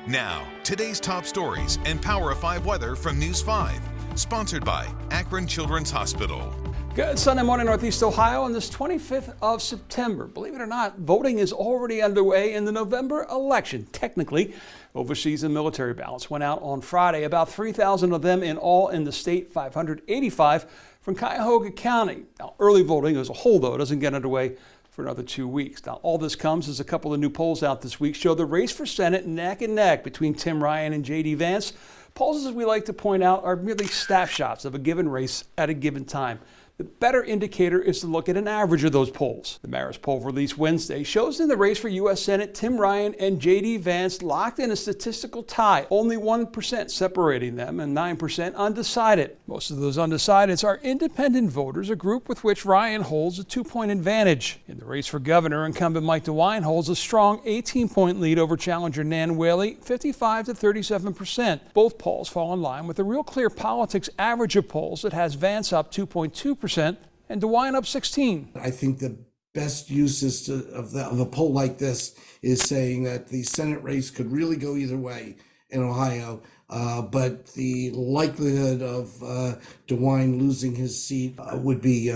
Now, today's top stories and Power of 5 weather from News 5. Sponsored by Akron Children's Hospital. Good Sunday morning, Northeast Ohio, on this 25th of September. Believe it or not, voting is already underway in the November election. Technically, overseas and military ballots went out on Friday. About 3,000 of them in all in the state, 585 from Cuyahoga County. Now, early voting as a whole, though, doesn't get underway for another 2 weeks. Now, all this comes as a couple of new polls out this week show the race for Senate neck and neck between Tim Ryan and J.D. Vance. Polls, as we like to point out, are merely snapshots of a given race at a given time. The better indicator is to look at an average of those polls. The Marist poll released Wednesday shows in the race for U.S. Senate, Tim Ryan and J.D. Vance locked in a statistical tie, only 1% separating them and 9% undecided. Most of those undecideds are independent voters, a group with which Ryan holds a 2-point advantage. In the race for governor, incumbent Mike DeWine holds a strong 18-point lead over challenger Nan Whaley, 55 to 37%. Both polls fall in line with the Real Clear Politics average of polls that has Vance up 2.2%. And DeWine up 16. I think the best use of a poll like this is saying that the Senate race could really go either way in Ohio, but the likelihood of DeWine losing his seat would be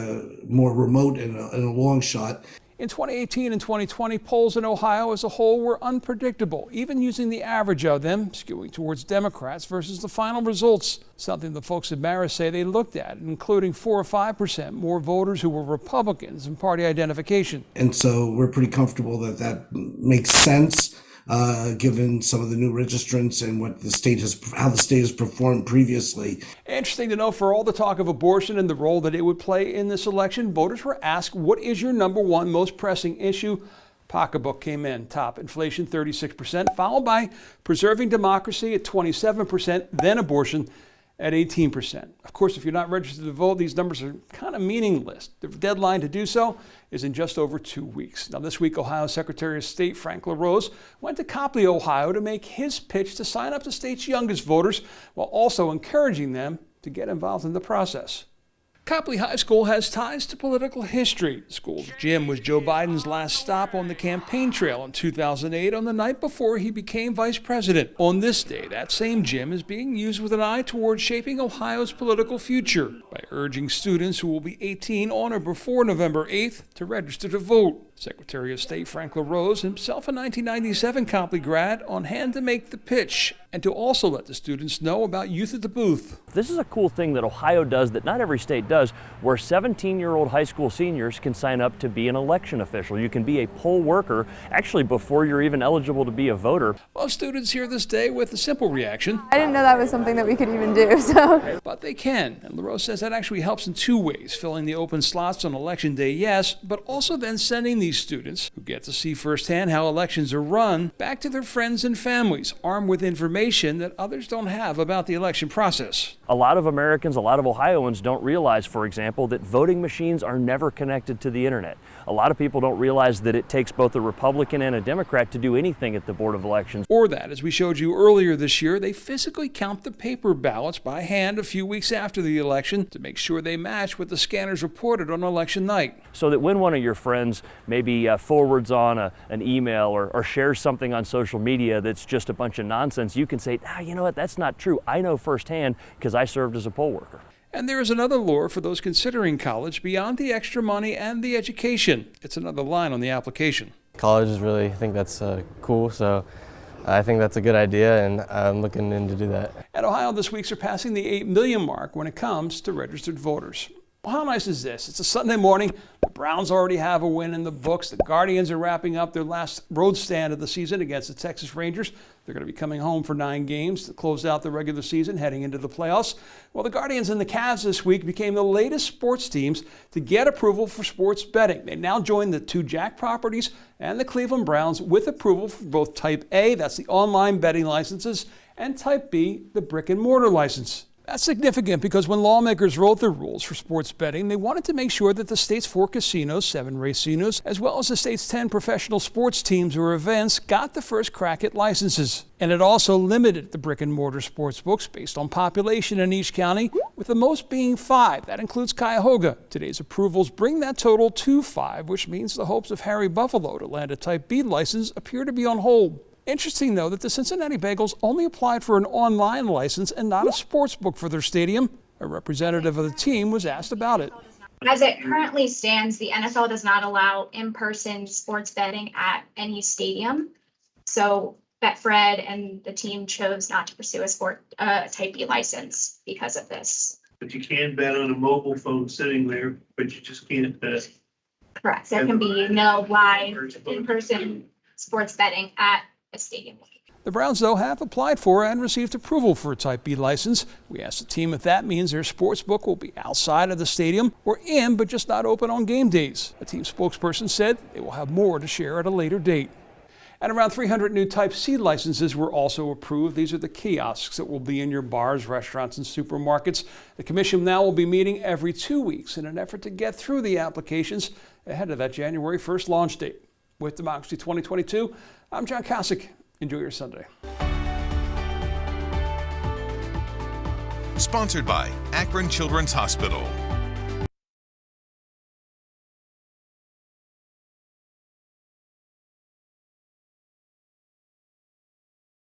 more remote and a long shot. In 2018 and 2020, polls in Ohio as a whole were unpredictable, even using the average of them, skewing towards Democrats versus the final results, something the folks at Marist say they looked at, including 4 or 5% more voters who were Republicans in party identification. And so we're pretty comfortable that that makes sense, given some of the new registrants and what how the state has performed previously. Interesting to know, for all the talk of abortion and the role that it would play in this election, voters were asked, what is your number one most pressing issue? Pocketbook came in top, inflation 36%, followed by preserving democracy at 27%, then abortion at 18%. Of course, if you're not registered to vote, these numbers are kind of meaningless. The deadline to do so is in just over 2 weeks. Now, this week, Ohio Secretary of State Frank LaRose went to Copley, Ohio to make his pitch to sign up the state's youngest voters, while also encouraging them to get involved in the process. Copley High School has ties to political history. The school's gym was Joe Biden's last stop on the campaign trail in 2008 on the night before he became vice president. On this day, that same gym is being used with an eye towards shaping Ohio's political future by urging students who will be 18 on or before November 8th to register to vote. Secretary of State Frank LaRose, himself a 1997 Copley grad, on hand to make the pitch and to also let the students know about Youth at the Booth. This is a cool thing that Ohio does that not every state does, where 17-year-old high school seniors can sign up to be an election official. You can be a poll worker, actually before you're even eligible to be a voter. Well, students here this day with a simple reaction. I didn't know that was something that we could even do, so. But they can, and LaRose says that actually helps in 2 ways. Filling the open slots on election day, yes, but also then sending these students, who get to see firsthand how elections are run, back to their friends and families, armed with information that others don't have about the election process. A lot of Americans, a lot of Ohioans don't realize, for example, that voting machines are never connected to the internet. A lot of people don't realize that it takes both a Republican and a Democrat to do anything at the Board of Elections. Or that, as we showed you earlier this year, they physically count the paper ballots by hand a few weeks after the election to make sure they match what the scanners reported on election night. So that when one of your friends maybe forwards on an email or shares something on social media that's just a bunch of nonsense, you can say, you know what, that's not true. I know firsthand because I served as a poll worker. And there is another lure for those considering college beyond the extra money and the education. It's another line on the application. College is really, I think that's cool, so I think that's a good idea, and I'm looking in to do that. At Ohio this week surpassing the 8 million mark when it comes to registered voters. Well, how nice is this? It's a Sunday morning. The Browns already have a win in the books. The Guardians are wrapping up their last road stand of the season against the Texas Rangers. They're going to be coming home for 9 games to close out the regular season, heading into the playoffs. Well, the Guardians and the Cavs this week became the latest sports teams to get approval for sports betting. They now join the 2 Jack properties and the Cleveland Browns with approval for both Type A, that's the online betting licenses, and Type B, the brick and mortar license. That's significant because when lawmakers wrote the rules for sports betting, they wanted to make sure that the state's 4 casinos, 7 racinos, as well as the state's 10 professional sports teams or events got the first crack at licenses. And it also limited the brick and mortar sports books based on population in each county, with the most being 5. That includes Cuyahoga. Today's approvals bring that total to 5, which means the hopes of Harry Buffalo to land a Type B license appear to be on hold. Interesting, though, that the Cincinnati Bengals only applied for an online license and not a sports book for their stadium. A representative of the team was asked about it. As it currently stands, the NFL does not allow in-person sports betting at any stadium. So Betfred and the team chose not to pursue a Type B license because of this. But you can bet on a mobile phone sitting there, but you just can't bet. Correct. There can be no live in-person sports betting at a stadium. The Browns, though, have applied for and received approval for a Type B license. We asked the team if that means their sports book will be outside of the stadium or in, but just not open on game days. A team spokesperson said they will have more to share at a later date. And around 300 new Type C licenses were also approved. These are the kiosks that will be in your bars, restaurants, and supermarkets. The commission now will be meeting every 2 weeks in an effort to get through the applications ahead of that January 1st launch date. With Democracy 2022, I'm John Kosick. Enjoy your Sunday. Sponsored by Akron Children's Hospital.